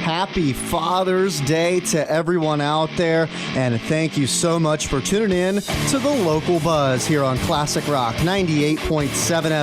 Happy Father's Day to everyone out there, and thank you so much for tuning in to the Local Buzz here on Classic Rock 98.7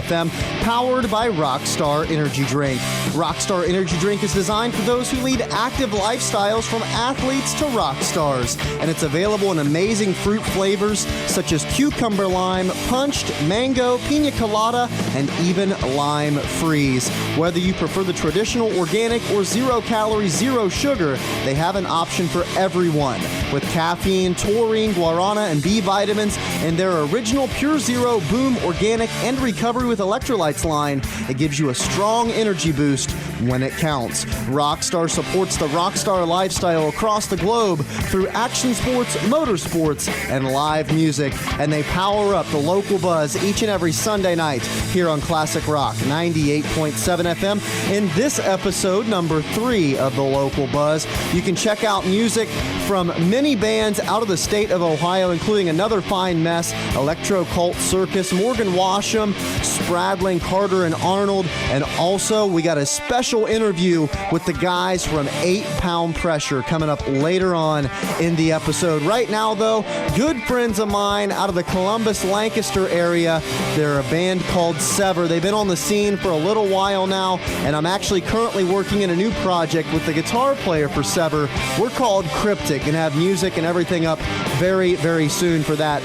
FM, powered by Rockstar Energy Drink. Rockstar Energy Drink is designed for those who lead active lifestyles, from athletes to rock stars, and it's available in amazing fruit flavors such as cucumber lime, punched, mango, pina colada, and even lime freeze. Whether you prefer the traditional organic or zero-calorie, zero-sugar, they have an option for everyone with caffeine, taurine, guarana, and B vitamins in their original Pure Zero, Boom, Organic, and Recovery with Electrolytes line. It gives you a strong energy boost when it counts. Rockstar supports the rockstar lifestyle across the globe through action sports, motorsports, and live music, and they power up the Local Buzz each and every Sunday night here on Classic Rock 98.7 FM. In this episode, number 3 of the Local Buzz, you can check out music from many bands out of the state of Ohio, including another fine mess, Electro Cult Circus, Morgan Washam, Spradling Carter and Arnold, and also we got a special interview with the guys from 8 Pound Pressure coming up later on in the episode. Right now, though, good friends of mine out of the Columbus, Lancaster area. They're a band called Sever. They've been on the scene for a little while now, and I'm actually currently working in a new project with the guitar player for Sever. We're called Cryptic and have music and everything up very, very soon for that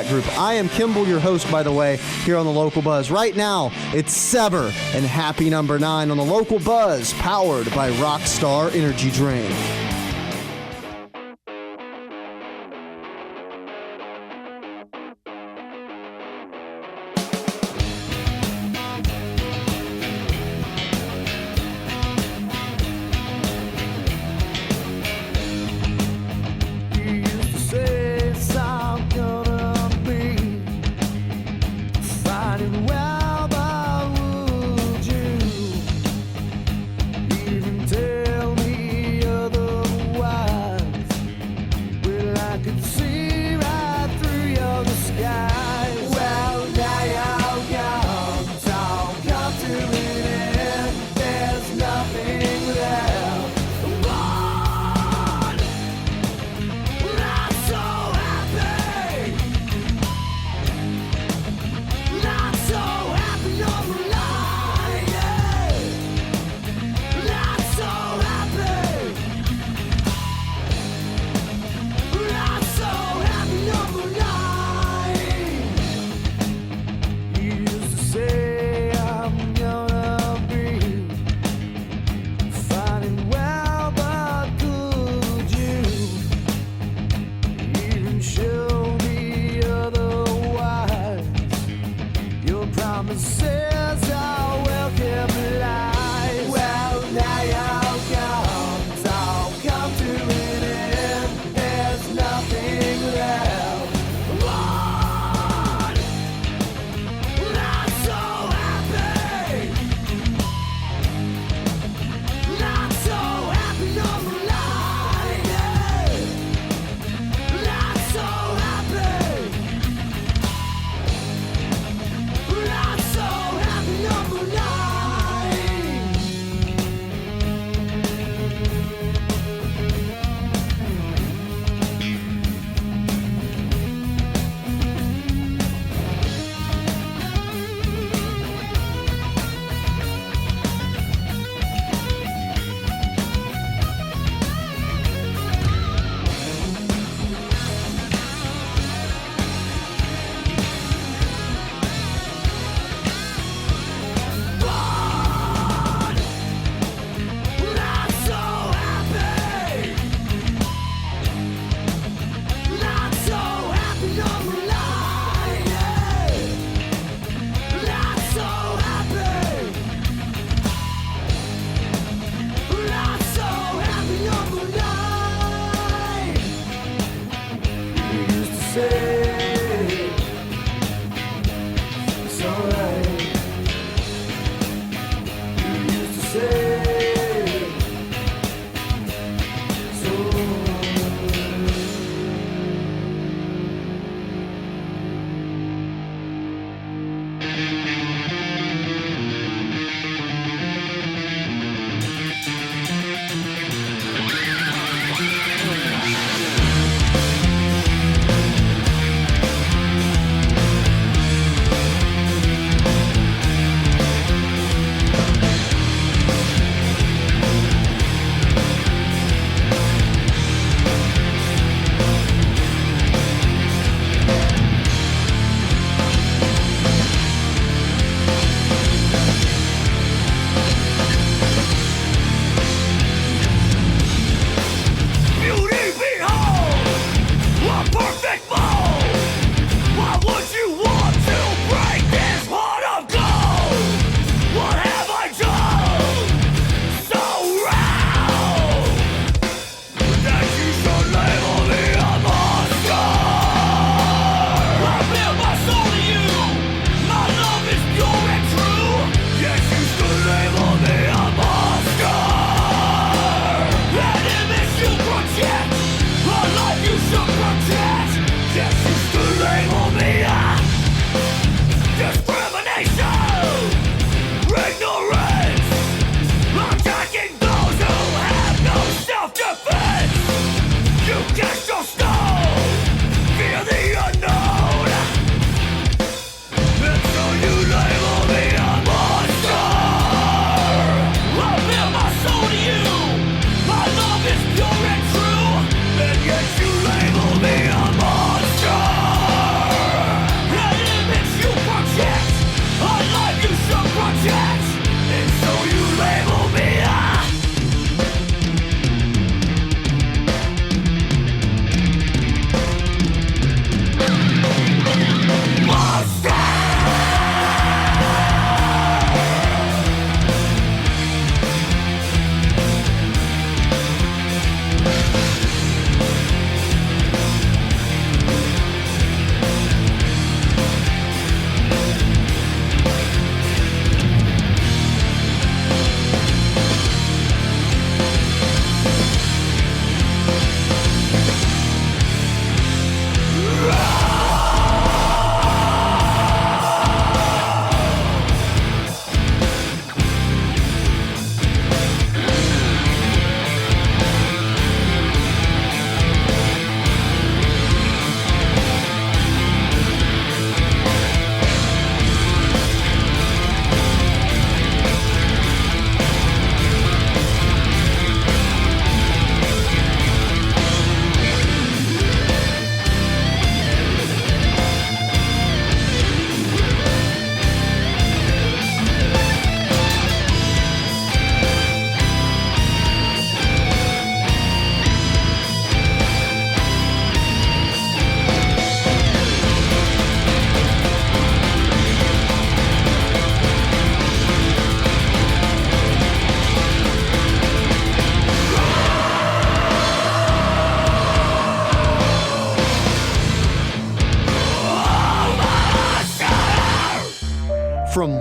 group. I am Kimball, your host, by the way, here on the Local Buzz. Right now, it's Sever and Happy Number 9 on the Local Buzz, powered by Rockstar Energy Drink.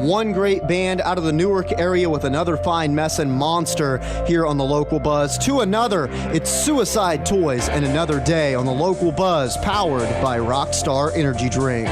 from one great band out of the Newark area with another fine mess and monster here on the Local Buzz to another. It's Suicide Toyz and Another Day on the Local Buzz, powered by Rockstar Energy Drink.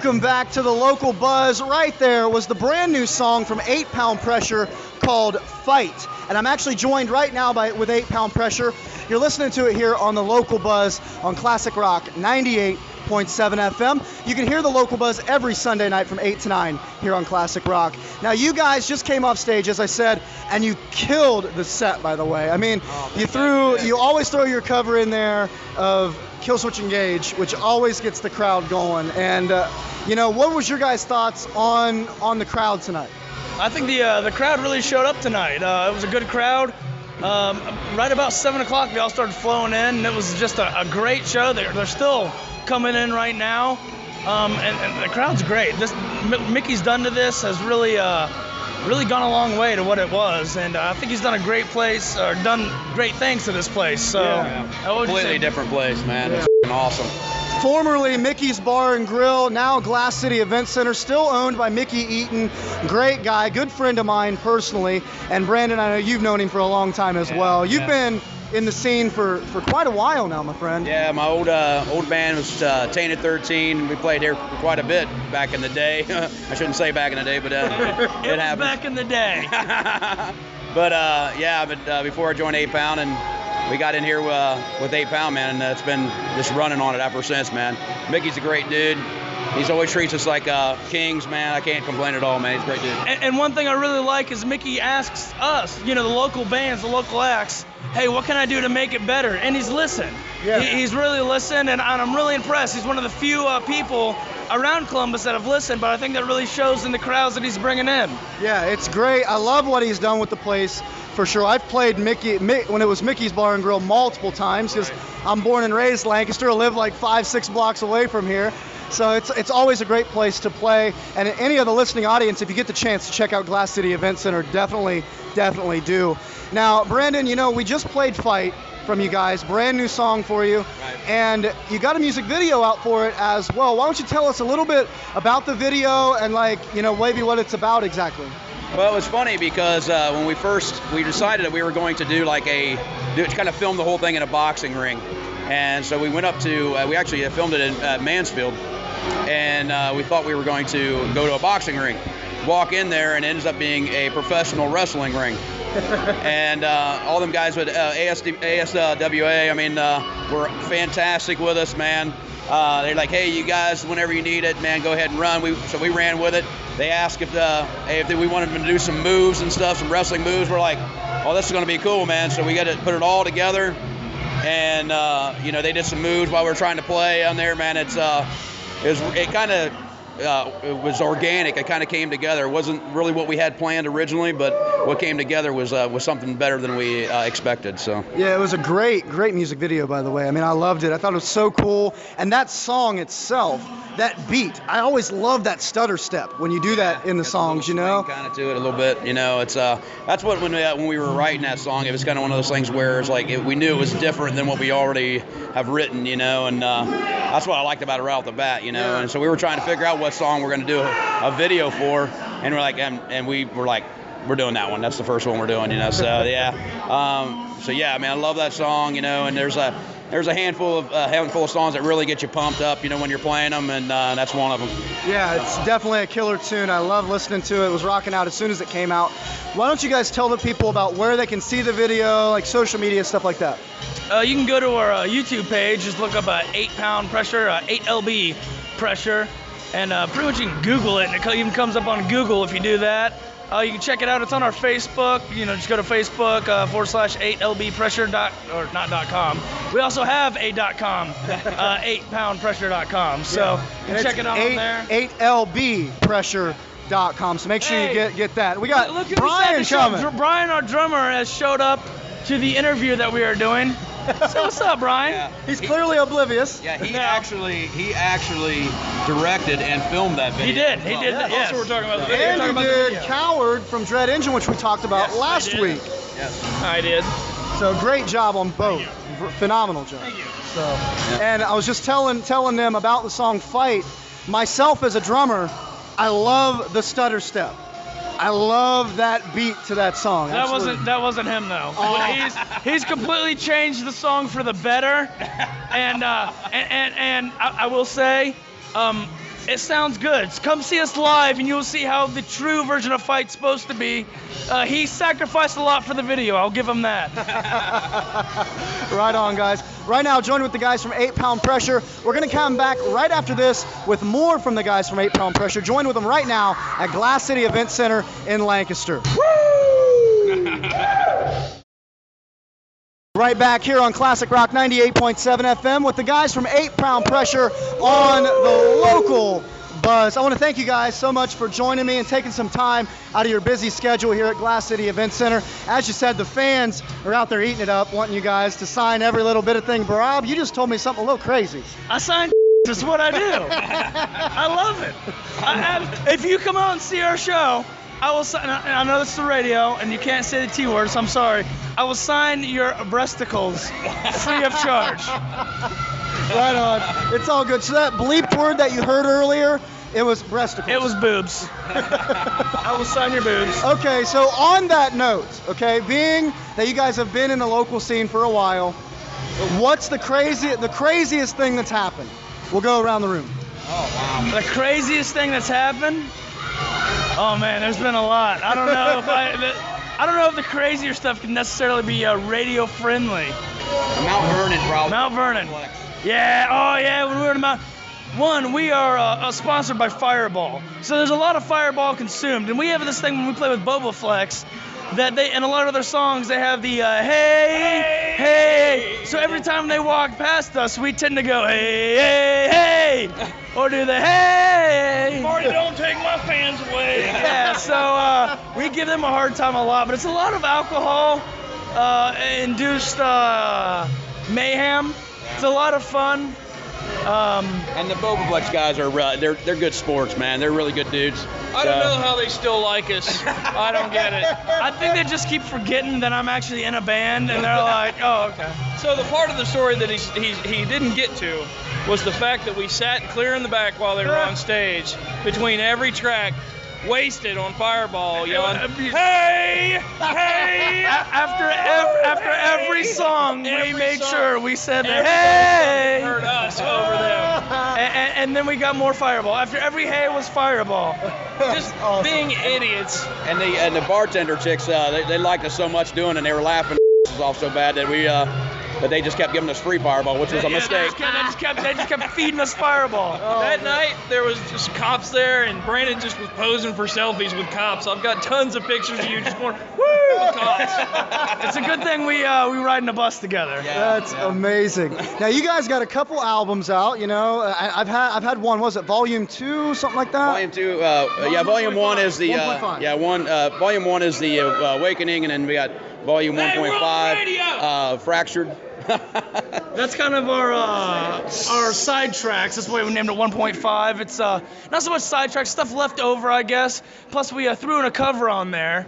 Welcome back to the local buzz. Right there was the brand new song from 8 Pound Pressure called Fight. And I'm actually joined right now with 8 Pound Pressure. You're listening to it here on the local buzz on Classic Rock 98.7 FM. You can hear the local buzz every Sunday night from 8 to 9 here on Classic Rock. Now, you guys just came off stage, as I said, and you killed the set, by the way. I mean, you always throw your cover in there of Killswitch Engage, which always gets the crowd going. And, what was your guys' thoughts on the crowd tonight? I think the crowd really showed up tonight. It was a good crowd. Right about 7 o'clock, they all started flowing in, and it was just a great show. They're still coming in right now, and the crowd's great. Mickey's done to this has really gone a long way to what it was, and I think he's done a great place, or done great things to this place. So, completely different place, man. It's awesome. Formerly Mickey's Bar and Grill, now Glass City Event Center, still owned by Mickey Eaton. Great guy, good friend of mine personally. And Brandon, I know you've known him for a long time as well. You've been in the scene for quite a while now, my friend. Yeah, my old band was Tainted 13. We played here quite a bit back in the day. I shouldn't say back in the day, but it happened. Back in the day. But before I joined 8 Pound, and we got in here with 8 Pound, man, and it's been just running on it ever since, man. Mickey's a great dude. He's always treats us like kings, man. I can't complain at all, man. He's a great dude. And one thing I really like is Mickey asks us, the local bands, the local acts, hey, what can I do to make it better? And he's listened. Yeah. He's really listened, and I'm really impressed. He's one of the few people around Columbus that have listened, but I think that really shows in the crowds that he's bringing in. Yeah, it's great. I love what he's done with the place, for sure. I've played Mickey when it was Mickey's Bar and Grill multiple times, because I'm born and raised Lancaster, live like 5-6 blocks away from here. So it's always a great place to play. And any of the listening audience, if you get the chance to check out Glass City Event Center, definitely do. Now, Brandon, we just played Fight from you guys, brand new song for you, and you got a music video out for it as well. Why don't you tell us a little bit about the video and maybe what it's about exactly? Well, it was funny because when we decided that we were going to do kind of film the whole thing in a boxing ring. And so we went up to, we actually filmed it in Mansfield, and we thought we were going to go to a boxing ring. Walk in there, and it ends up being a professional wrestling ring. And all them guys with ASWA, were fantastic with us, man. They're like, hey, you guys, whenever you need it, man, go ahead and run. So we ran with it. They asked if we wanted them to do some moves and stuff, some wrestling moves. We're like, oh, this is going to be cool, man. So we got to put it all together. And, they did some moves while we were trying to play on there, man. It was organic. It kind of came together. It wasn't really what we had planned originally, but what came together was something better than we expected. So yeah, it was a great music video, by the way. I loved it. I thought it was so cool. And that song itself, that beat, I always love that stutter step when you do that in the songs. Kind of to it a little bit. It's that's what when we were writing that song, it was kind of one of those things where it's like we knew it was different than what we already have written. And that's what I liked about it right off the bat. Yeah. And so we were trying to figure out what song we're going to do a video for, and we're like, and we were like, we're doing that one. That's the first one we're doing, So yeah, I love that song, and there's a handful of songs that really get you pumped up, when you're playing them, and that's one of them. Yeah, it's definitely a killer tune. I love listening to it. It was rocking out as soon as it came out. Why don't you guys tell the people about where they can see the video, like social media, stuff like that? You can go to our YouTube page. Just look up 8 Pound Pressure, 8LB Pressure. And pretty much you can Google it, and it even comes up on Google if you do that. You can check it out. It's on our Facebook. Just go to Facebook /8lbpressure.com. We also have a.com, 8poundpressure.com. So you can check it out on there. 8lbpressure.com. So make sure you get that. We got Brian coming. Brian, our drummer, has showed up to the interview that we are doing. So what's up, Brian? Yeah, He's clearly oblivious. Yeah, he actually directed and filmed that video. He did. Yeah. Yes. Also, we're talking about the video. And he did Coward from Dread Engine, which we talked about last week. Yes, I did. So great job on both. Phenomenal job. Thank you. So, and I was just telling them about the song Fight. Myself as a drummer, I love the stutter step. I love that beat to that song. That wasn't him though. Oh. He's completely changed the song for the better, and I will say, It sounds good. Come see us live, and you'll see how the true version of Fight's supposed to be. He sacrificed a lot for the video. I'll give him that. Right on, guys. Right now, joined with the guys from 8 Pound Pressure. We're going to come back right after this with more from the guys from 8 Pound Pressure. Join with them right now at Glass City Event Center in Lancaster. Woo! Right back here on Classic Rock 98.7 FM with the guys from 8 Pound Pressure on the local buzz. I want to thank you guys so much for joining me and taking some time out of your busy schedule here at Glass City Event Center. As you said, the fans are out there eating it up, wanting you guys to sign every little bit of thing. But Rob, you just told me something a little crazy. I signed. That's what I do. I love it. If you come out and see our show, I will sign. I know this is the radio, and you can't say the T word, so I'm sorry. I will sign your breasticles free of charge. Right on. It's all good. So that bleeped word that you heard earlier, it was breasticles. It was boobs. I will sign your boobs. Okay, so on that note, okay, being that you guys have been in the local scene for a while, what's the craziest thing that's happened? We'll go around the room. Oh, wow. The craziest thing that's happened? Oh man, there's been a lot. I don't know if the crazier stuff can necessarily be radio friendly. Mount Vernon, probably. Mount Vernon. Yeah. Oh yeah. When we were in Mount. One, we are sponsored by Fireball, so there's a lot of Fireball consumed, and we have this thing when we play with Boba Flex. That they, in a lot of their songs, they have the hey. So every time they walk past us, we tend to go hey, or do the hey. Marty, don't take my fans away. Yeah, so we give them a hard time a lot, but it's a lot of alcohol-induced mayhem. It's a lot of fun. And the Bobaflex guys are they're good sports, man. They're really good dudes. I don't know how they still like us. I don't get it. I think they just keep forgetting that I'm actually in a band, and they're like, oh, okay. So the part of the story that he didn't get to was the fact that we sat clear in the back while they were on stage, between every track, wasted on Fireball, yelling, hey! After every song, we made sure we said, hey! Heard us over them. And then we got more Fireball. After every hey was Fireball. Just awesome. Being idiots. And the bartender chicks, they liked us so much doing, and they were laughing off so bad that but they just kept giving us free Fireball, which was a mistake. They just kept feeding us Fireball. That night, there was just cops there, and Brandon just was posing for selfies with cops. I've got tons of pictures of you just going, woo, with cops. It's a good thing we ride in a bus together. Yeah, That's amazing. Now, you guys got a couple albums out, you know. I've had one, was it Volume 2, something like that? Volume 2, Volume 1 is the, 1.5. Volume 1 is the Awakening, and then we got Volume 1.5, Fractured. That's kind of our sidetracks. That's why we named it 1.5. It's not so much sidetracks, stuff left over, I guess. Plus, we threw in a cover on there,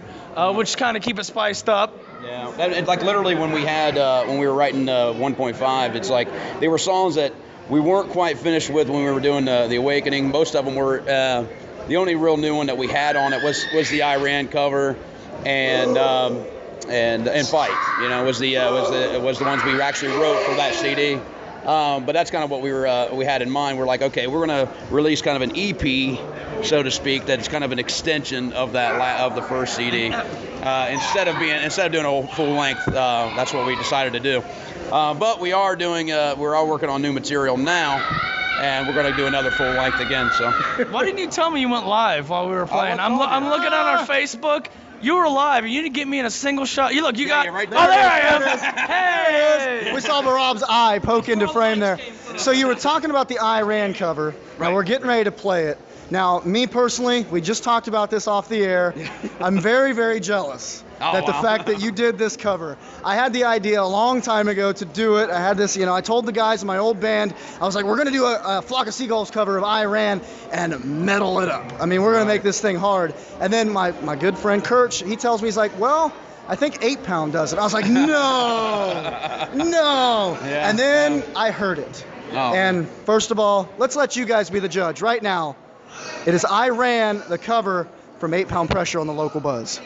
which kind of keep it spiced up. Yeah, it's like literally when we were writing 1.5, it's like they were songs that we weren't quite finished with when we were doing the Awakening. Most of them were. The only real new one that we had on it was the Iran cover, and Fight, you know, was the ones we actually wrote for that CD. But that's kind of what we had in mind. We're like, okay, we're gonna release kind of an EP, so to speak, that's kind of an extension of of the first CD. Instead of doing a full length, that's what we decided to do. But we are working on new material now. And we're gonna do another full length again. So. Why didn't you tell me you went live while we were playing? I'm looking on our Facebook. You were live, and you didn't get me in a single shot. You got. Right there. Oh, there I am. Hey. We saw Rob's eye poke into frame there. So you were talking about the Iran cover. Right. Now we're getting ready to play it. Now, me personally, we just talked about this off the air. I'm very, very jealous the fact that you did this cover. I had the idea a long time ago to do it. I had this, you know, I told the guys in my old band, I was like, we're going to do a Flock of Seagulls cover of Iran and metal it up. I mean, we're going to make this thing hard. And then my good friend Kirch, he tells me, he's like, well, I think 8 Pound does it. I was like, no. Yeah. And then I heard it. Oh. And first of all, let's let you guys be the judge. Right now, it is Iran, the cover from 8 Pound Pressure on the local buzz.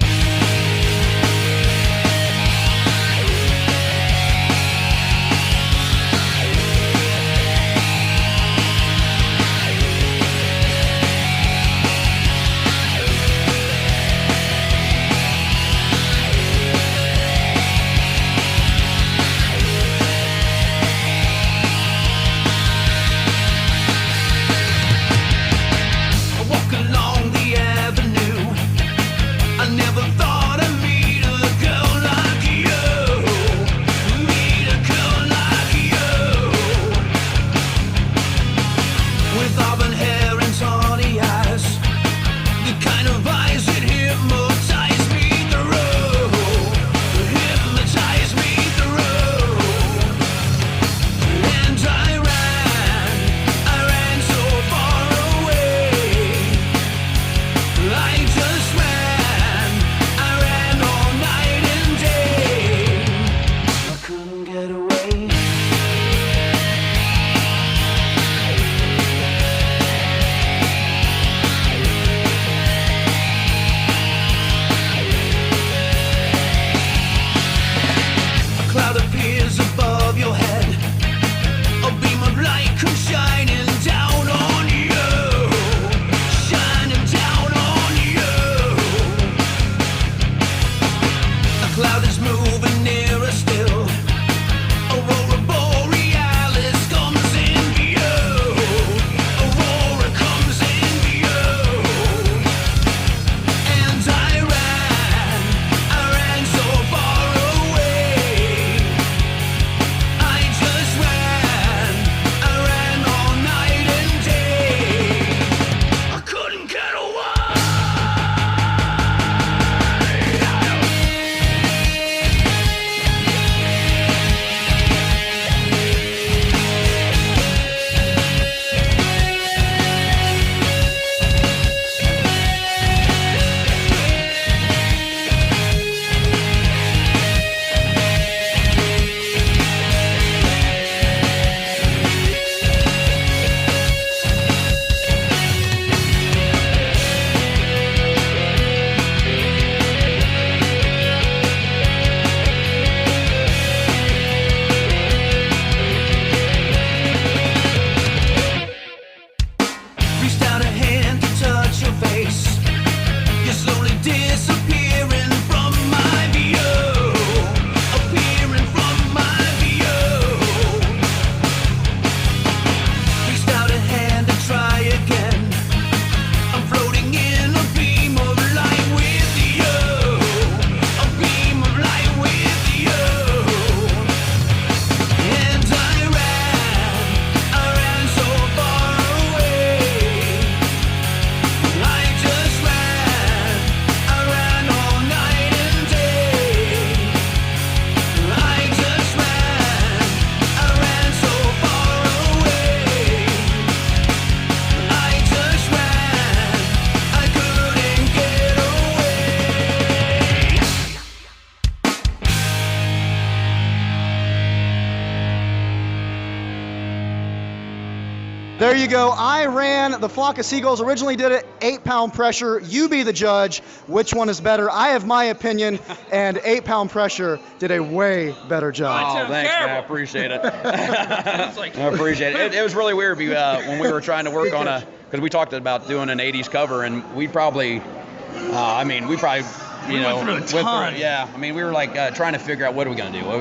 there you go. I ran the Flock of Seagulls, originally did it 8-pound pressure. You be the judge. Which one is better? I have my opinion, and 8-pound pressure did a way better job. Oh, thanks, man. I appreciate it. I appreciate it. It was really weird when we were trying to work on because we talked about doing an 80s cover, and we probably, went through a ton. Yeah, I mean, we were like trying to figure out what are we going to do,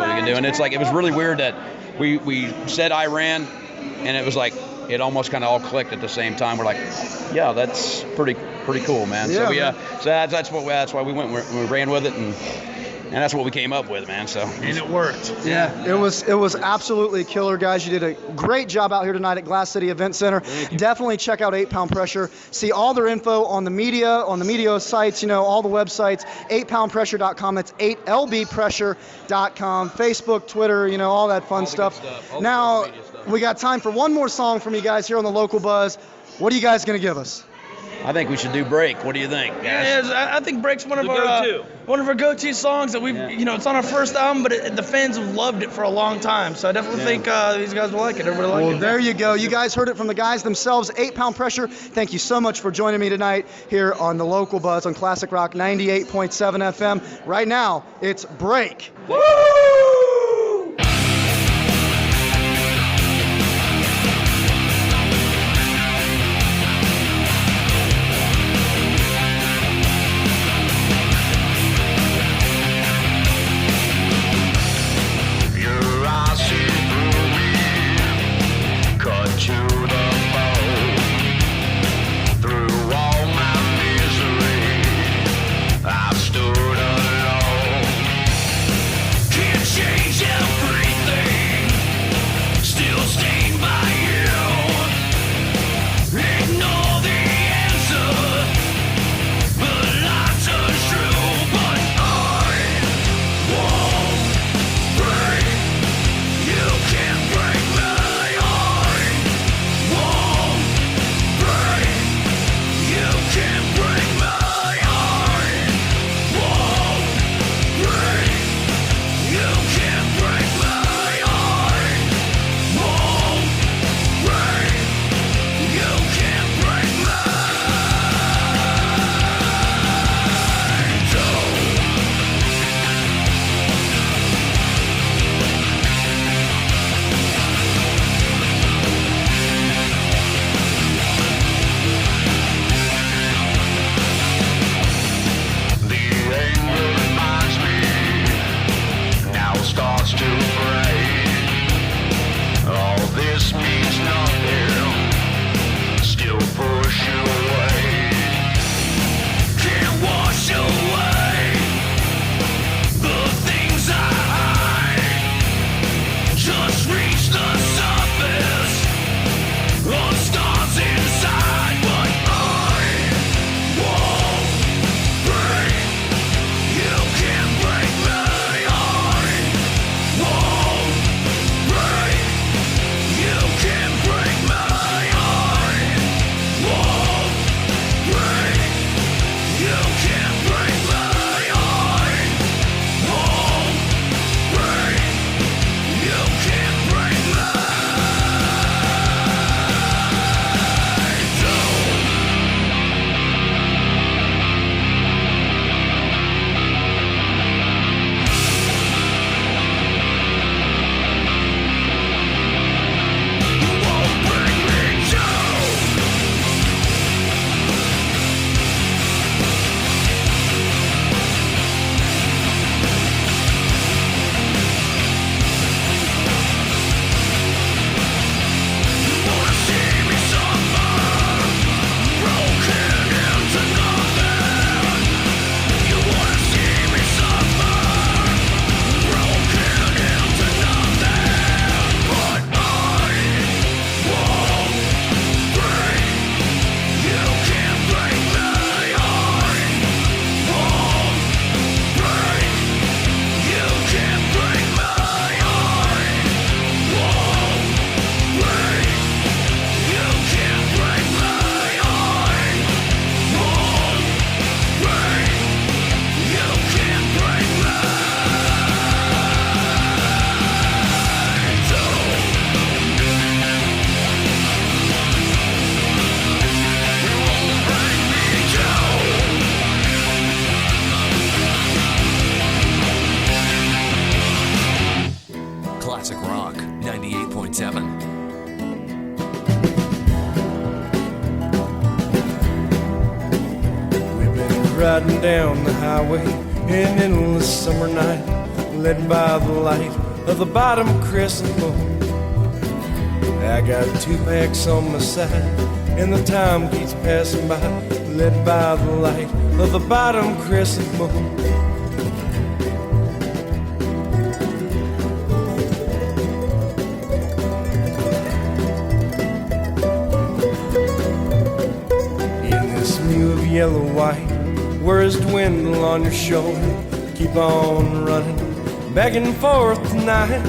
and it's like, it was really weird that we said I ran, and it was like, it almost kind of all clicked at the same time. We're like, yeah, that's pretty cool, man. Yeah, so that's why we went, we ran with it, and that's what we came up with, man. So and it worked. Yeah, it was absolutely killer, guys. You did a great job out here tonight at Glass City Event Center. Definitely check out 8-Pound Pressure. See all their info on the media sites, all the websites, 8poundpressure.com. That's 8lbpressure.com. Facebook, Twitter, all that fun stuff. Now, we got time for one more song from you guys here on the Local Buzz. What are you guys going to give us? I think we should do Break. What do you think, guys? Yeah, I think Break's one of our go-to songs that we've, it's on our first album, but the fans have loved it for a long time. So I definitely think these guys will like it. Everybody like it. Well, there you go. You guys heard it from the guys themselves. 8-Pound Pressure. Thank you so much for joining me tonight here on the Local Buzz on Classic Rock 98.7 FM. Right now, it's Break. Woo! Stood alone. Can't you riding down the highway in an endless summer night, led by the light of the bottom crescent moon. I got 2 packs on my side, and the time keeps passing by, led by the light of the bottom crescent moon. In this mule of yellow white, words dwindle on your shoulder, keep on running back and forth tonight.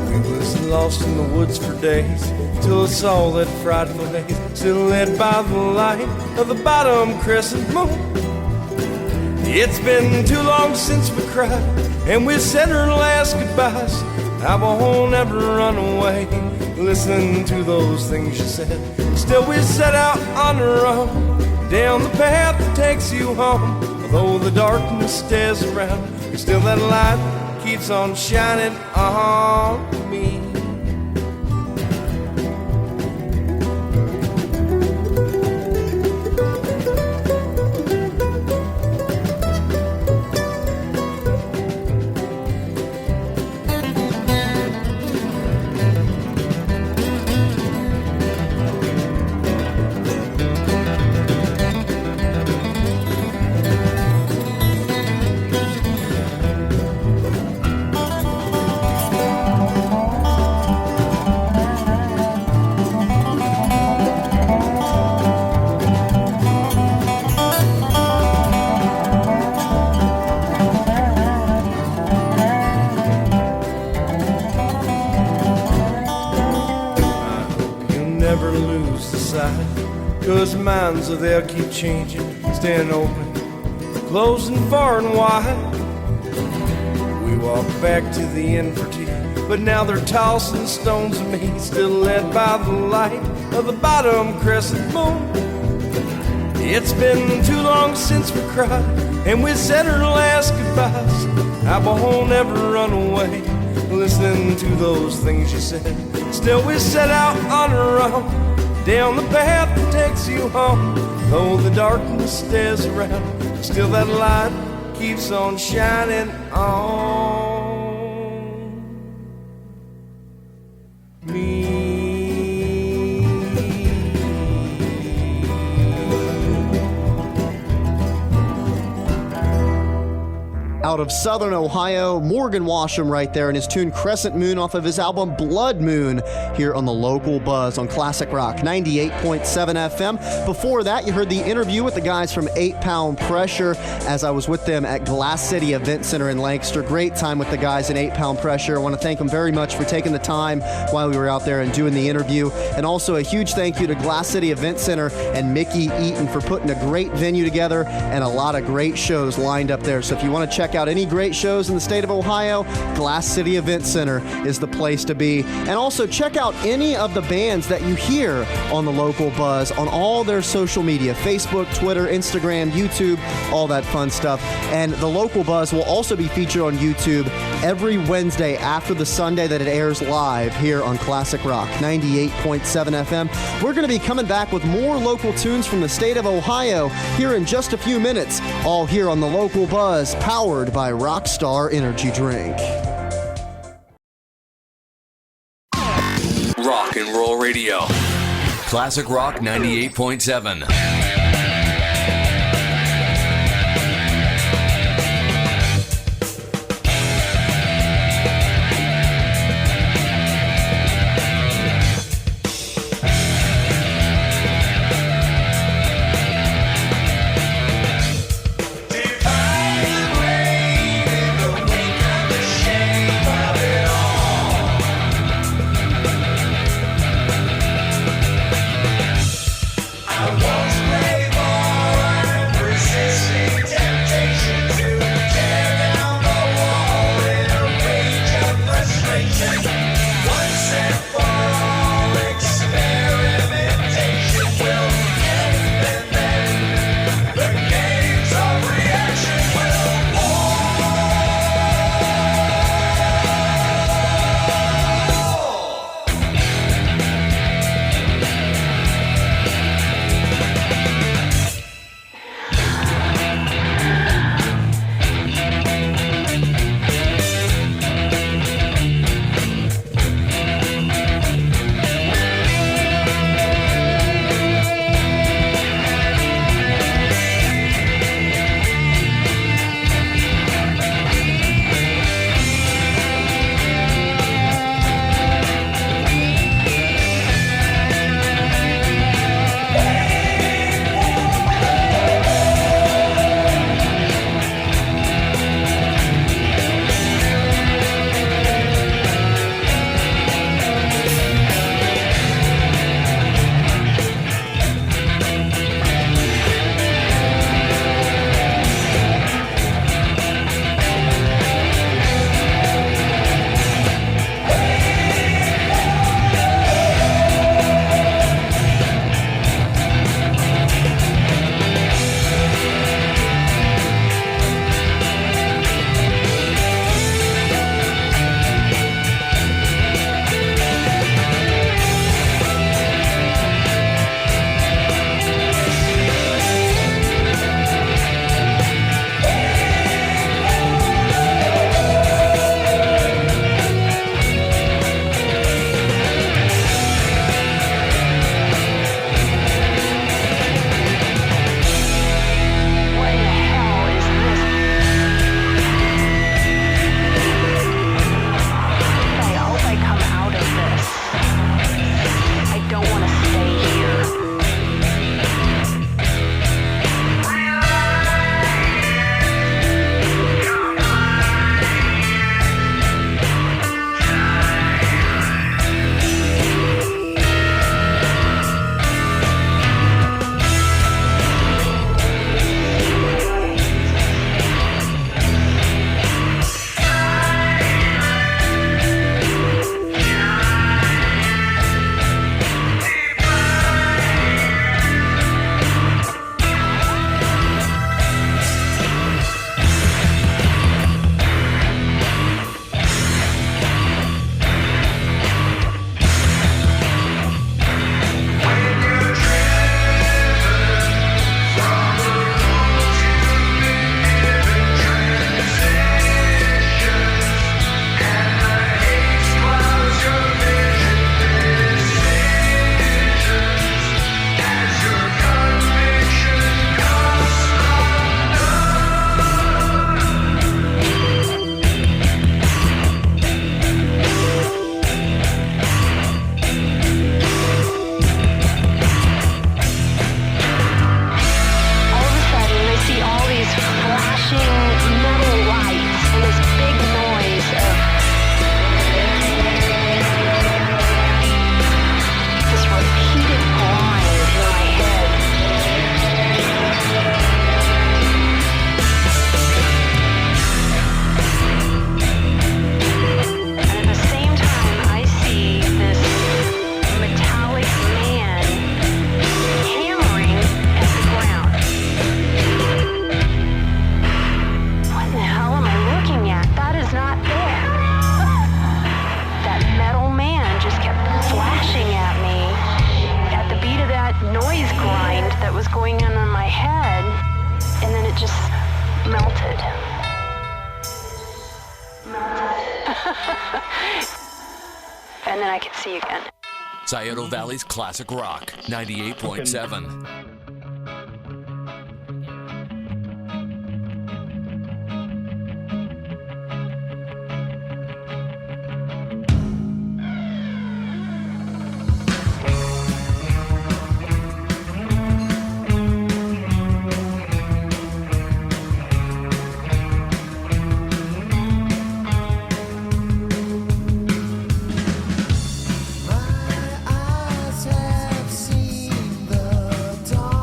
We was lost in the woods for days, till I saw that frightful haze, still led by the light of the bottom crescent moon. It's been too long since we cried, and we said our last goodbyes. I won't ever run away, listen to those things you said. Still we set out on our own, down the path that takes you home. Although the darkness stares around, still that light keeps on shining on me. Never lose the sight, 'cause minds of they'll keep changing, staying open, closing far and wide. We walk back to the inn for tea, but now they're tossing stones at me, still led by the light of the bottom crescent moon. It's been too long since we cried, and we said our last goodbyes. I won't ever run away, listening to those things you said. Still we set out on our own, down the path that takes you home. Though the darkness stares around, still that light keeps on shining on me. Out of Southern Ohio, Morgan Washam right there in his tune Crescent Moon off of his album Blood Moon here on the local buzz on Classic Rock 98.7 FM. Before that, you heard the interview with the guys from 8 Pound Pressure as I was with them at Glass City Event Center in Lancaster. Great time with the guys in 8 Pound Pressure. I want to thank them very much for taking the time while we were out there and doing the interview. And also a huge thank you to Glass City Event Center and Mickey Eaton for putting a great venue together and a lot of great shows lined up there. So if you want to check out any great shows in the state of Ohio, Glass City Event Center is the place to be. And also check out any of the bands that you hear on the local buzz on all their social media, Facebook, Twitter, Instagram, YouTube, all that fun stuff. And the local buzz will also be featured on YouTube every Wednesday after the Sunday that it airs live here on Classic Rock 98.7 FM. We're going to be coming back with more local tunes from the state of Ohio here in just a few minutes, all here on the local buzz, powered by Rockstar Energy Drink. Rock and Roll Radio. Classic Rock 98.7. I once played And then I can see again. Scioto Valley's Classic Rock 98.7. My eyes have seen the dawn.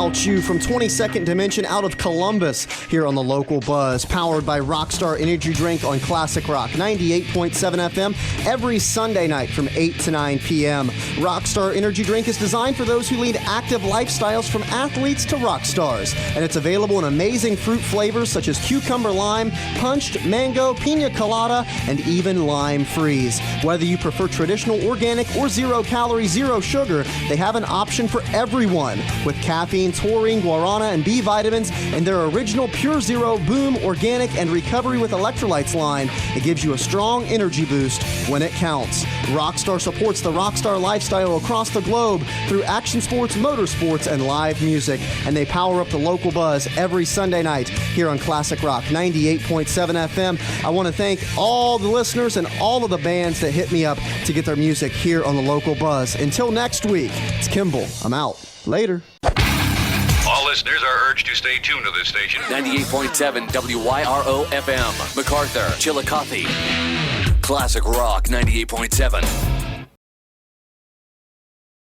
About You from 22nd Dimension out of Columbus here on the local buzz, powered by Rockstar Energy Drink on Classic Rock 98.7 FM every Sunday night from 8 to 9 p.m. Rockstar Energy Drink is designed for those who lead active lifestyles, from athletes to rock stars, and it's available in amazing fruit flavors such as cucumber lime, punched mango, pina colada, and even lime freeze. Whether you prefer traditional organic or 0 calorie, 0 sugar, they have an option for everyone with caffeine, taurine, guarana, and B vitamins in their original Pure Zero Boom Organic and Recovery with Electrolytes line. It gives you a strong energy boost when it counts. Rockstar supports the rockstar lifestyle across the globe through action sports, motorsports, and live music, and they power up the local buzz every Sunday night here on Classic Rock 98.7 FM. I want to thank all the listeners and all of the bands that hit me up to get their music here on the local buzz. Until next week, it's Kimball. I'm out. Later. All listeners are urged to stay tuned to this station. 98.7 WYRO FM, MacArthur, Chillicothe. Classic Rock 98.7.